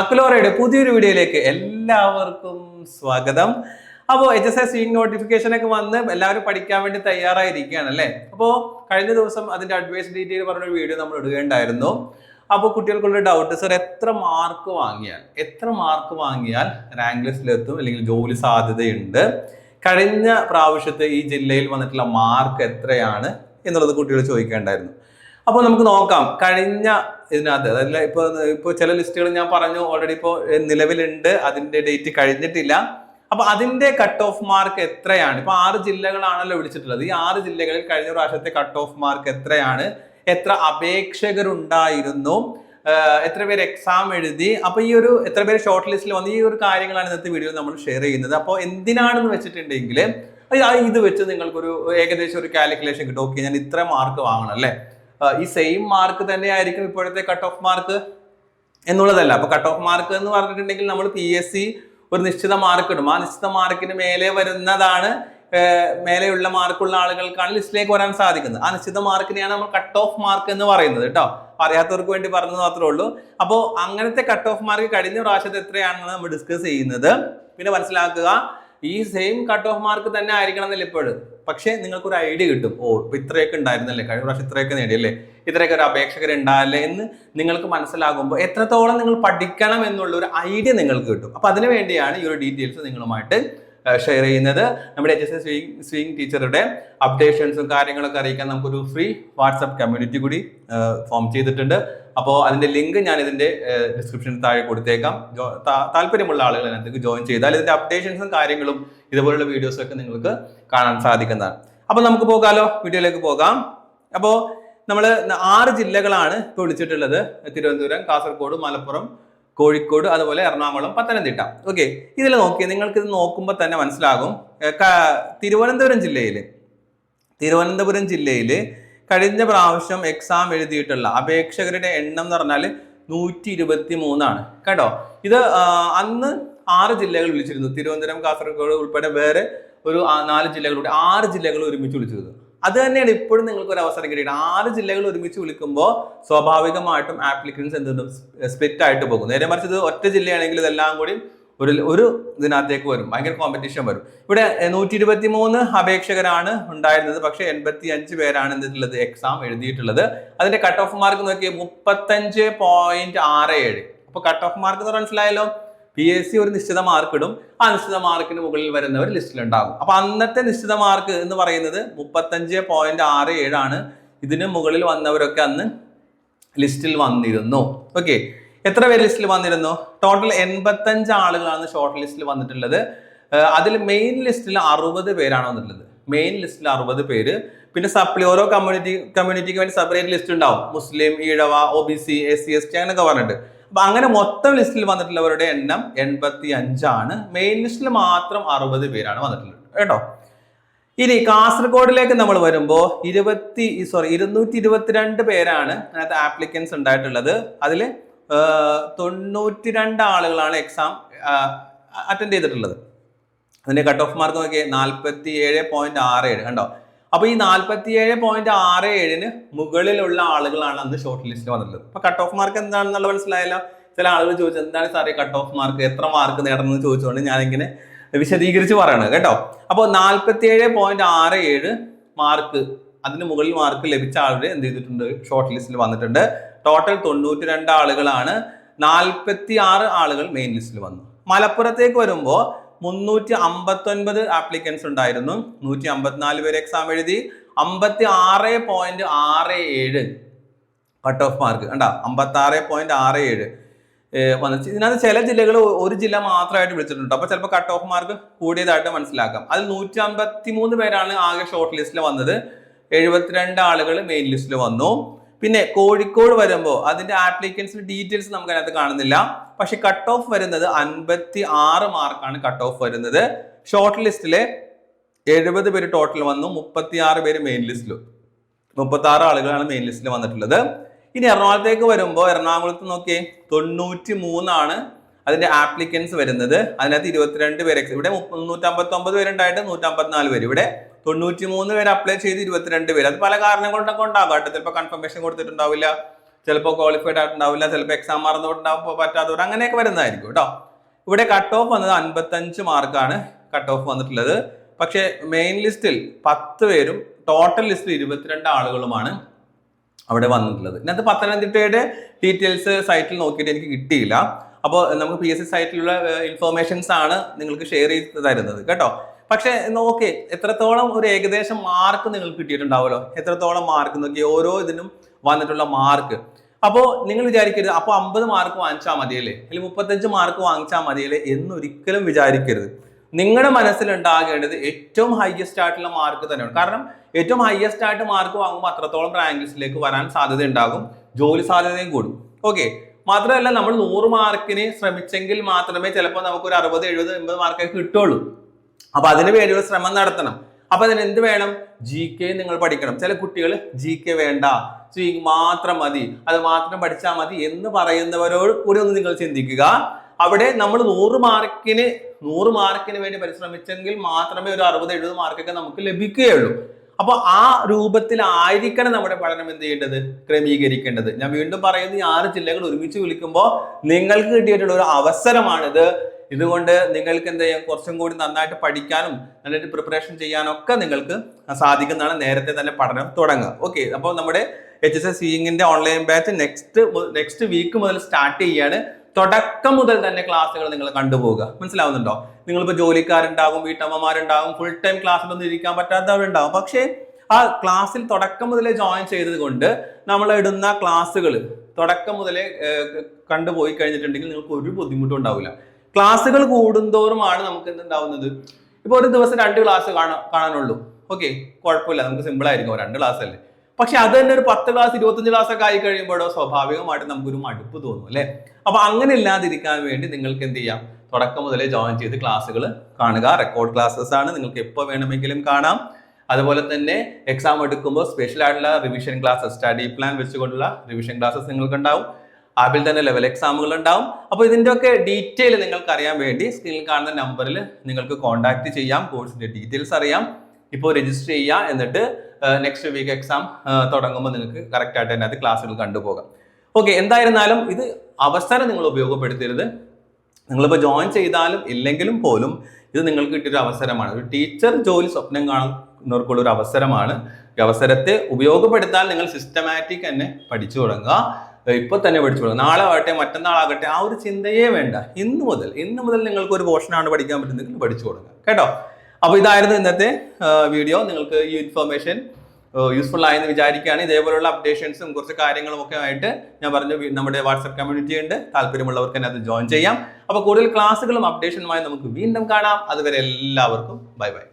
അക്ലോറയുടെ പുതിയൊരു വീഡിയോയിലേക്ക് എല്ലാവർക്കും സ്വാഗതം. അപ്പോൾ HSI സ്വീങ് നോട്ടിഫിക്കേഷൻ ഒക്കെ വന്ന് എല്ലാവരും പഠിക്കാൻ വേണ്ടി തയ്യാറായിരിക്കുകയാണ് അല്ലേ. അപ്പോൾ കഴിഞ്ഞ ദിവസം അതിന്റെ അഡ്വൈസ് ഡീറ്റെയിൽ പറഞ്ഞൊരു വീഡിയോ നമ്മൾ ഇടുകയുണ്ടായിരുന്നു. അപ്പോൾ കുട്ടികൾക്കുള്ള ഡൗട്ട്, സർ എത്ര മാർക്ക് വാങ്ങിയാൽ റാങ്ക് ലിസ്റ്റിലെത്തും അല്ലെങ്കിൽ ജോലി സാധ്യതയുണ്ട്, കഴിഞ്ഞ പ്രാവശ്യത്തെ ഈ ജില്ലയിൽ വന്നിട്ടുള്ള മാർക്ക് എത്രയാണ് എന്നുള്ളത് കുട്ടികൾ ചോദിക്കേണ്ടായിരുന്നു. അപ്പോൾ നമുക്ക് നോക്കാം കഴിഞ്ഞ ഇതിനകത്ത്, അതായത് ഇപ്പോൾ ചില ലിസ്റ്റുകൾ ഞാൻ പറഞ്ഞു ഓൾറെഡി ഇപ്പോൾ നിലവിലുണ്ട്, അതിന്റെ ഡേറ്റ് കഴിഞ്ഞിട്ടില്ല. അപ്പൊ അതിന്റെ കട്ട് ഓഫ് മാർക്ക് എത്രയാണ്? ഇപ്പൊ 6 ജില്ലകളാണല്ലോ വിളിച്ചിട്ടുള്ളത്. ഈ 6 ജില്ലകളിൽ കഴിഞ്ഞ പ്രാവശ്യത്തെ കട്ട് ഓഫ് മാർക്ക് എത്രയാണ്, എത്ര അപേക്ഷകരുണ്ടായിരുന്നു, എത്ര പേര് എക്സാം എഴുതി, അപ്പൊ ഈ ഒരു എത്ര പേര് ഷോർട്ട് ലിസ്റ്റിൽ വന്നു, ഈ ഒരു കാര്യങ്ങളാണ് ഇന്നത്തെ വീഡിയോ നമ്മൾ ഷെയർ ചെയ്യുന്നത്. അപ്പോൾ എന്തിനാണെന്ന് വെച്ചിട്ടുണ്ടെങ്കിൽ ഇത് വെച്ച് നിങ്ങൾക്കൊരു ഏകദേശം ഒരു കാൽക്കുലേഷൻ കിട്ടും. ഓക്കെ, ഞാൻ ഇത്ര മാർക്ക് വാങ്ങണം അല്ലേ, ഈ സെയിം മാർക്ക് തന്നെ ആയിരിക്കും ഇപ്പോഴത്തെ കട്ട് ഓഫ് മാർക്ക് എന്നുള്ളതല്ല. അപ്പൊ കട്ട് ഓഫ് മാർക്ക് എന്ന് പറഞ്ഞിട്ടുണ്ടെങ്കിൽ നമ്മൾ PSC ഒരു നിശ്ചിത മാർക്ക് ഇടും. ആ നിശ്ചിത മാർക്കിന് മേലെ വരുന്നതാണ്, മേലെയുള്ള മാർക്കുള്ള ആളുകൾക്കാണ് ലിസ്റ്റിലേക്ക് വരാൻ സാധിക്കുന്നത്. ആ നിശ്ചിത മാർക്കിനെയാണ് നമ്മൾ കട്ട് ഓഫ് മാർക്ക് എന്ന് പറയുന്നത് കേട്ടോ. അറിയാത്തവർക്ക് വേണ്ടി പറഞ്ഞത് മാത്രമേ ഉള്ളൂ. അപ്പോൾ അങ്ങനത്തെ കട്ട് ഓഫ് മാർക്ക് കഴിഞ്ഞ പ്രാവശ്യത്തെ എത്രയാണെന്ന് നമ്മൾ ഡിസ്കസ് ചെയ്യുന്നത്. പിന്നെ മനസ്സിലാക്കുക, ഈ സെയിം കട്ട് ഓഫ് മാർക്ക് തന്നെ ആയിരിക്കണം എന്നില്ല ഇപ്പോഴും, പക്ഷേ നിങ്ങൾക്കൊരു ഐഡിയ കിട്ടും. ഓ, ഇപ്പൊ ഇത്രയൊക്കെ ഉണ്ടായിരുന്നല്ലേ, കഴിഞ്ഞ പ്രാവശ്യം ഇത്രയൊക്കെ നേടിയല്ലേ, ഇത്രയൊക്കെ ഒരു അപേക്ഷകരുണ്ടാവില്ലേ എന്ന് നിങ്ങൾക്ക് മനസ്സിലാകുമ്പോൾ എത്രത്തോളം നിങ്ങൾ പഠിക്കണം എന്നുള്ള ഒരു ഐഡിയ നിങ്ങൾക്ക് കിട്ടും. അപ്പൊ അതിനു വേണ്ടിയാണ് ഈ ഒരു ഡീറ്റെയിൽസ് നിങ്ങളുമായിട്ട് ഷെയർ ചെയ്യുന്നത്. നമ്മുടെ HSI സ്വീങ് ടീച്ചറുടെ അപ്ഡേഷൻസും കാര്യങ്ങളൊക്കെ അറിയിക്കാൻ നമുക്കൊരു ഫ്രീ വാട്സപ്പ് കമ്മ്യൂണിറ്റി കൂടി ഫോം ചെയ്തിട്ടുണ്ട്. അപ്പോൾ അതിന്റെ ലിങ്ക് ഞാൻ ഇതിന്റെ ഡിസ്ക്രിപ്ഷനിൽ താഴെ കൊടുത്തേക്കാം. താല്പര്യമുള്ള ആളുകൾ അതിനകത്തേക്ക് ജോയിൻ ചെയ്താൽ ഇതിന്റെ അപ്ഡേഷൻസും കാര്യങ്ങളും ഇതുപോലുള്ള വീഡിയോസും ഒക്കെ നിങ്ങൾക്ക് കാണാൻ സാധിക്കുന്നതാണ്. അപ്പൊ നമുക്ക് പോകാലോ, വീഡിയോയിലേക്ക് പോകാം. അപ്പോൾ നമ്മൾ 6 ജില്ലകളാണ് ഇപ്പോൾ വിളിച്ചിട്ടുള്ളത്: തിരുവനന്തപുരം, കാസർഗോഡ്, മലപ്പുറം, കോഴിക്കോട്, അതുപോലെ എറണാകുളം, പത്തനംതിട്ട. ഓക്കെ, ഇതിൽ നോക്കി നിങ്ങൾക്ക് ഇത് നോക്കുമ്പോൾ തന്നെ മനസ്സിലാകും. തിരുവനന്തപുരം ജില്ലയിൽ കഴിഞ്ഞ പ്രാവശ്യം എക്സാം എഴുതിയിട്ടുള്ള അപേക്ഷകരുടെ എണ്ണം എന്ന് പറഞ്ഞാൽ 123 കേട്ടോ. ഇത് അന്ന് 6 ജില്ലകൾ വിളിച്ചിരുന്നു. തിരുവനന്തപുരം, കാസർഗോഡ് ഉൾപ്പെടെ വേറെ ഒരു 4 ജില്ലകളുടെ 6 ജില്ലകൾ ഒരുമിച്ച് വിളിച്ചിരുന്നു. അത് തന്നെയാണ് ഇപ്പോഴും നിങ്ങൾക്ക് ഒരു അവസരം കിട്ടിയിട്ട്. 6 ജില്ലകൾ ഒരുമിച്ച് വിളിക്കുമ്പോൾ സ്വാഭാവികമായിട്ടും ആപ്ലിക്കൻസ് എന്തും സ്പ്ലിറ്റ് ആയിട്ട് പോകും. നേരെ മറിച്ച് ഇത് ഒറ്റ ജില്ലയാണെങ്കിൽ ഇതെല്ലാം കൂടി ഒരു ഇതിനകത്തേക്ക് വരും, ഭയങ്കര കോമ്പറ്റീഷൻ വരും. ഇവിടെ 123 അപേക്ഷകരാണ് ഉണ്ടായിരുന്നത്, പക്ഷെ 85 പേരാണ് എന്തിട്ടുള്ളത്, എക്സാം എഴുതിയിട്ടുള്ളത്. അതിന്റെ കട്ട് ഓഫ് മാർക്ക് നോക്കിയാൽ 35.67. അപ്പൊ കട്ട് ഓഫ് മാർക്ക് എന്ന് മനസ്സിലായല്ലോ. PSC ഒരു നിശ്ചിത മാർക്ക് ഇടും, ആ നിശ്ചിത മാർക്കിന് മുകളിൽ വരുന്നവർ ലിസ്റ്റിലുണ്ടാകും. അപ്പൊ അന്നത്തെ നിശ്ചിത മാർക്ക് എന്ന് പറയുന്നത് 35.67 ആണ്. ഇതിന് മുകളിൽ വന്നവരൊക്കെ അന്ന് ലിസ്റ്റിൽ വന്നിരുന്നു. ഓക്കെ, എത്ര പേര് ലിസ്റ്റിൽ വന്നിരുന്നു? ടോട്ടൽ 85 ആളുകളാണ് ഷോർട്ട് ലിസ്റ്റിൽ വന്നിട്ടുള്ളത്. അതിൽ മെയിൻ ലിസ്റ്റിൽ 60 പേരാണ് വന്നിട്ടുള്ളത്. മെയിൻ ലിസ്റ്റിൽ 60 പേര്. പിന്നെ സപ്ലി ഓരോ കമ്മ്യൂണിറ്റിക്ക് വേണ്ടി സെപ്പറേറ്റ് ലിസ്റ്റ് ഉണ്ടാവും. മുസ്ലിം, ഈഴവ, OBC, SC, ST അങ്ങനെയൊക്കെ പറഞ്ഞിട്ട്. അപ്പൊ അങ്ങനെ മൊത്തം ലിസ്റ്റിൽ വന്നിട്ടുള്ളവരുടെ എണ്ണം 85 ആണ്. മെയിൻ ലിസ്റ്റിൽ മാത്രം 60 പേരാണ് വന്നിട്ടുള്ളത് കേട്ടോ. ഇനി കാസർഗോഡിലേക്ക് നമ്മൾ വരുമ്പോൾ 222 പേരാണ് അതിനകത്ത് ആപ്ലിക്കൻസ് ഉണ്ടായിട്ടുള്ളത്. അതിൽ 92 ആളുകളാണ് എക്സാം അറ്റൻഡ് ചെയ്തിട്ടുള്ളത്. അതിന്റെ കട്ട് ഓഫ് മാർക്ക് നോക്കിയാൽ 47.67 കണ്ടോ. അപ്പൊ ഈ 47.67 മുകളിലുള്ള ആളുകളാണ് അന്ന് ഷോർട്ട് ലിസ്റ്റ് വന്നിട്ടുള്ളത്. അപ്പൊ കട്ട് ഓഫ് മാർക്ക് എന്താണെന്നുള്ള മനസ്സിലായല്ലോ. ചില ആളുകൾ ചോദിച്ചു, എന്താണ് സാറേ കട്ട് ഓഫ് മാർക്ക്, എത്ര മാർക്ക് നേടണം എന്ന് ചോദിച്ചുകൊണ്ട് ഞാനിങ്ങനെ വിശദീകരിച്ച് പറയണത് കേട്ടോ. അപ്പോൾ 47.67 മാർക്ക്, അതിന് മുകളിൽ മാർക്ക് ലഭിച്ച ആളുകൾ എന്ത് ചെയ്തിട്ടുണ്ട്, ഷോർട്ട് ലിസ്റ്റിൽ വന്നിട്ടുണ്ട്. ടോട്ടൽ 92 ആളുകളാണ്. 46 ആളുകൾ മെയിൻ ലിസ്റ്റിൽ വന്നു. മലപ്പുറത്തേക്ക് വരുമ്പോൾ 359 ആപ്ലിക്കൻസ് ഉണ്ടായിരുന്നു. 154 പേര് എക്സാം എഴുതി. 56.67 കട്ട് ഓഫ് മാർക്ക് കണ്ട, 56.67 വന്നിട്ട്. ഇതിനകത്ത് ചില ജില്ലകൾ ഒരു ജില്ല മാത്രമായിട്ട് വിളിച്ചിട്ടുണ്ട്. അപ്പൊ ചിലപ്പോൾ കട്ട് ഓഫ് മാർക്ക് കൂടിയതായിട്ട് മനസ്സിലാക്കാം. അതിൽ 153 പേരാണ് ആകെ ഷോർട്ട് ലിസ്റ്റിൽ വന്നത്. 72 ആളുകൾ മെയിൻ ലിസ്റ്റിൽ വന്നു. പിന്നെ കോഴിക്കോട് വരുമ്പോൾ അതിന്റെ ആപ്ലിക്കൻസിന്റെ ഡീറ്റെയിൽസ് നമുക്ക് അതിനകത്ത് കാണുന്നില്ല. പക്ഷെ കട്ട് ഓഫ് വരുന്നത് 56 മാർക്കാണ് കട്ട് ഓഫ് വരുന്നത്. ഷോർട്ട് ലിസ്റ്റിലെ 70 പേര് ടോട്ടൽ വന്നു. 36 പേര് മെയിൻ ലിസ്റ്റിലും. 36 ആളുകളാണ് മെയിൻ ലിസ്റ്റിൽ വന്നിട്ടുള്ളത്. ഇനി എറണാകുളത്തേക്ക് വരുമ്പോൾ എറണാകുളത്ത് നോക്കിയേ 93 ആണ് അതിന്റെ ആപ്ലിക്കൻസ് വരുന്നത്. അതിനകത്ത് 22 പേര്, ഇവിടെ 359 പേരുണ്ടായിട്ട് 154 പേര്. ഇവിടെ 93 പേര് അപ്ലൈ ചെയ്ത് 22 പേര്. അത് പല കാരണങ്ങൾ കൊണ്ടൊക്കെ ഉണ്ടാകാം കേട്ടോ. ചിലപ്പോൾ കൺഫർമേഷൻ കൊടുത്തിട്ടുണ്ടാവില്ല, ചിലപ്പോൾ ക്വാളിഫൈഡ് ആയിട്ടുണ്ടാവില്ല, ചിലപ്പോൾ എക്സാം മറന്നുകൊണ്ടാവും പറ്റാത്തവർ, അങ്ങനെയൊക്കെ വരുന്നതായിരിക്കും കേട്ടോ. ഇവിടെ കട്ട് ഓഫ് വന്നത് 55 മാർക്കാണ് കട്ട് ഓഫ് വന്നിട്ടുള്ളത്. പക്ഷേ മെയിൻ ലിസ്റ്റിൽ 10 പേരും ടോട്ടൽ ലിസ്റ്റിൽ 22 ആളുകളുമാണ് അവിടെ വന്നിട്ടുള്ളത്. ഇതിനകത്ത് പത്തനംതിട്ടയുടെ ഡീറ്റെയിൽസ് സൈറ്റിൽ നോക്കിയിട്ട് എനിക്ക് കിട്ടിയില്ല. അപ്പോൾ നമുക്ക് PSC സൈറ്റിലുള്ള ഇൻഫർമേഷൻസ് ആണ് നിങ്ങൾക്ക് ഷെയർ ചെയ്ത് തരുന്നത് കേട്ടോ. പക്ഷെ നോക്കി എത്രത്തോളം ഒരു ഏകദേശം മാർക്ക് നിങ്ങൾക്ക് കിട്ടിയിട്ടുണ്ടാവുമല്ലോ, എത്രത്തോളം മാർക്ക് നോക്കി ഓരോ ഇതിനും വന്നിട്ടുള്ള മാർക്ക്. അപ്പോൾ നിങ്ങൾ വിചാരിക്കരുത് അപ്പോൾ 50 മാർക്ക് വാങ്ങിച്ചാൽ മതിയല്ലേ, അല്ലെങ്കിൽ 35 മാർക്ക് വാങ്ങിച്ചാൽ മതിയല്ലേ എന്നൊരിക്കലും വിചാരിക്കരുത്. നിങ്ങളുടെ മനസ്സിലുണ്ടാകേണ്ടത് ഏറ്റവും ഹയസ്റ്റ് ആയിട്ടുള്ള മാർക്ക് തന്നെയാണ്. കാരണം ഏറ്റവും ഹയസ്റ്റ് ആയിട്ട് മാർക്ക് വാങ്ങുമ്പോൾ അത്രത്തോളം റാങ്ക് ലിസ്റ്റിലേക്ക് വരാൻ സാധ്യത ഉണ്ടാകും, ജോലി സാധ്യതയും കൂടും. ഓക്കെ, മാത്രമല്ല നമ്മൾ 100 മാർക്കിന് ശ്രമിച്ചെങ്കിൽ മാത്രമേ ചിലപ്പോൾ നമുക്ക് ഒരു 60, 70, 80 മാർക്കൊക്കെ കിട്ടുള്ളൂ. അപ്പൊ അതിന് വേണ്ടിയുള്ള ശ്രമം നടത്തണം. അപ്പൊ അതിന് എന്ത് വേണം? GK നിങ്ങൾ പഠിക്കണം. ചില കുട്ടികൾ GK വേണ്ട, മാത്രം മതി, അത് മാത്രം പഠിച്ചാൽ മതി എന്ന് പറയുന്നവരോട് കൂടി ഒന്ന് നിങ്ങൾ ചിന്തിക്കുക. അവിടെ നമ്മൾ 100 മാർക്കിന് വേണ്ടി പരിശ്രമിച്ചെങ്കിൽ മാത്രമേ ഒരു 60, 70 മാർക്കൊക്കെ നമുക്ക് ലഭിക്കുകയുള്ളൂ. അപ്പൊ ആ രൂപത്തിലായിരിക്കണം നമ്മുടെ പഠനം എന്ത് ചെയ്യേണ്ടത്, ക്രമീകരിക്കേണ്ടത്. ഞാൻ വീണ്ടും പറയുന്നത്, ഈ 6 ജില്ലകൾ ഒരുമിച്ച് വിളിക്കുമ്പോൾ നിങ്ങൾക്ക് കിട്ടിയിട്ടുള്ള ഒരു അവസരമാണിത്. ഇതുകൊണ്ട് നിങ്ങൾക്ക് എന്ത് ചെയ്യാം, കുറച്ചും കൂടി നന്നായിട്ട് പഠിക്കാനും നന്നായിട്ട് പ്രിപ്പറേഷൻ ചെയ്യാനൊക്കെ നിങ്ങൾക്ക് സാധിക്കുന്നതാണ്. നേരത്തെ തന്നെ പഠനം തുടങ്ങുക. ഓക്കെ, അപ്പോൾ നമ്മുടെ HSS സീയിങ്ങിന്റെ ഓൺലൈൻ ബാച്ച് നെക്സ്റ്റ് വീക്ക് മുതൽ സ്റ്റാർട്ട് ചെയ്യാണ്. തുടക്കം മുതൽ തന്നെ ക്ലാസ്സുകൾ നിങ്ങൾ കണ്ടുപോകുക. മനസ്സിലാവുന്നുണ്ടോ? നിങ്ങളിപ്പോൾ ജോലിക്കാരുണ്ടാകും, വീട്ടമ്മമാരുണ്ടാകും, ഫുൾ ടൈം ക്ലാസ്സിലൊന്നും ഇരിക്കാൻ പറ്റാത്തവരുണ്ടാകും. പക്ഷേ ആ ക്ലാസ്സിൽ തുടക്കം മുതലേ ജോയിൻ ചെയ്തത് കൊണ്ട് നമ്മൾ ഇടുന്ന ക്ലാസ്സുകൾ തുടക്കം മുതലേ കണ്ടുപോയി കഴിഞ്ഞിട്ടുണ്ടെങ്കിൽ നിങ്ങൾക്ക് ഒരു ബുദ്ധിമുട്ടും ഉണ്ടാവില്ല. ക്ലാസ്സുകൾ കൂടുന്തോറുമാണ് നമുക്ക് എന്തുണ്ടാവുന്നത്, ഇപ്പോൾ ഒരു ദിവസം 2 ക്ലാസ് കാണാനുള്ളൂ. ഓക്കെ, കുഴപ്പമില്ല, നമുക്ക് സിമ്പിൾ ആയിരിക്കും, 2 ക്ലാസ് അല്ലേ. പക്ഷെ അത് തന്നെ ഒരു 10 ക്ലാസ് 25 ക്ലാസ് ഒക്കെ ആയി കഴിയുമ്പോഴോ സ്വാഭാവികമായിട്ട് നമുക്കൊരു മടുപ്പ് തോന്നും അല്ലെ. അപ്പൊ അങ്ങനെ ഇല്ലാതിരിക്കാൻ വേണ്ടി നിങ്ങൾക്ക് എന്ത് ചെയ്യാം, തുടക്കം മുതലേ ജോയിൻ ചെയ്ത് ക്ലാസ്സുകൾ കാണുക. റെക്കോർഡ് ക്ലാസ്സസ് ആണ്, നിങ്ങൾക്ക് എപ്പോൾ വേണമെങ്കിലും കാണാം. അതുപോലെ തന്നെ എക്സാം എടുക്കുമ്പോൾ സ്പെഷ്യൽ ആയിട്ടുള്ള റിവിഷൻ ക്ലാസ്സസ്, സ്റ്റഡി പ്ലാൻ വെച്ചുകൊണ്ടുള്ള റിവിഷൻ ക്ലാസ്സസ് നിങ്ങൾക്ക് ഉണ്ടാവും. അതിൽ തന്നെ ലെവൽ എക്സാമുകൾ ഉണ്ടാവും. അപ്പോൾ ഇതിൻ്റെ ഒക്കെ ഡീറ്റെയിൽ നിങ്ങൾക്ക് അറിയാൻ വേണ്ടി സ്ക്രീനിൽ കാണുന്ന നമ്പറിൽ നിങ്ങൾക്ക് കോൺടാക്ട് ചെയ്യാം. കോഴ്സിന്റെ ഡീറ്റെയിൽസ് അറിയാം. ഇപ്പോൾ രജിസ്റ്റർ ചെയ്യുക, എന്നിട്ട് നെക്സ്റ്റ് വീക്ക് എക്സാം തുടങ്ങുമ്പോൾ നിങ്ങൾക്ക് കറക്റ്റ് ആയിട്ട് തന്നെ അത് ക്ലാസ്സുകൾ കണ്ടുപോകാം. ഓക്കെ, എന്തായിരുന്നാലും ഇത് അവസരം നിങ്ങൾ ഉപയോഗപ്പെടുത്തരുത്. നിങ്ങളിപ്പോൾ ജോയിൻ ചെയ്താലും ഇല്ലെങ്കിലും പോലും ഇത് നിങ്ങൾക്ക് കിട്ടിയൊരു അവസരമാണ്. ഒരു ടീച്ചർ ജോലി സ്വപ്നം കാണുന്നവർക്കുള്ള ഒരു അവസരമാണ്. ഈ അവസരത്തെ ഉപയോഗപ്പെടുത്താൻ നിങ്ങൾ സിസ്റ്റമാറ്റിക് തന്നെ പഠിച്ചു തുടങ്ങുക. ഇപ്പൊ തന്നെ പഠിച്ചു തുടങ്ങുക. നാളെ ആകട്ടെ മറ്റന്നാളാകട്ടെ ആ ഒരു ചിന്തയേ വേണ്ട. ഇന്ന് മുതൽ നിങ്ങൾക്ക് ഒരു പോർഷനാണ് പഠിക്കാൻ പറ്റുന്നതെങ്കിൽ പഠിച്ചു തുടങ്ങുക കേട്ടോ. അപ്പോൾ ഇതായിരുന്നു ഇന്നത്തെ വീഡിയോ. നിങ്ങൾക്ക് ഈ ഇൻഫർമേഷൻ യൂസ്ഫുൾ ആയെന്ന് വിചാരിക്കുകയാണ്. ഇതേപോലുള്ള അപ്ഡേഷൻസും കുറച്ച് കാര്യങ്ങളും ഒക്കെ ആയിട്ട് ഞാൻ പറഞ്ഞു നമ്മുടെ വാട്സ്ആപ്പ് കമ്മ്യൂണിറ്റി ഉണ്ട്, താല്പര്യമുള്ളവർക്ക് തന്നെ അത് ജോയിൻ ചെയ്യാം. അപ്പോൾ കൂടുതൽ ക്ലാസ്സുകളും അപ്ഡേഷനുമായി നമുക്ക് വീണ്ടും കാണാം. അതുവരെ എല്ലാവർക്കും ബൈ ബൈ.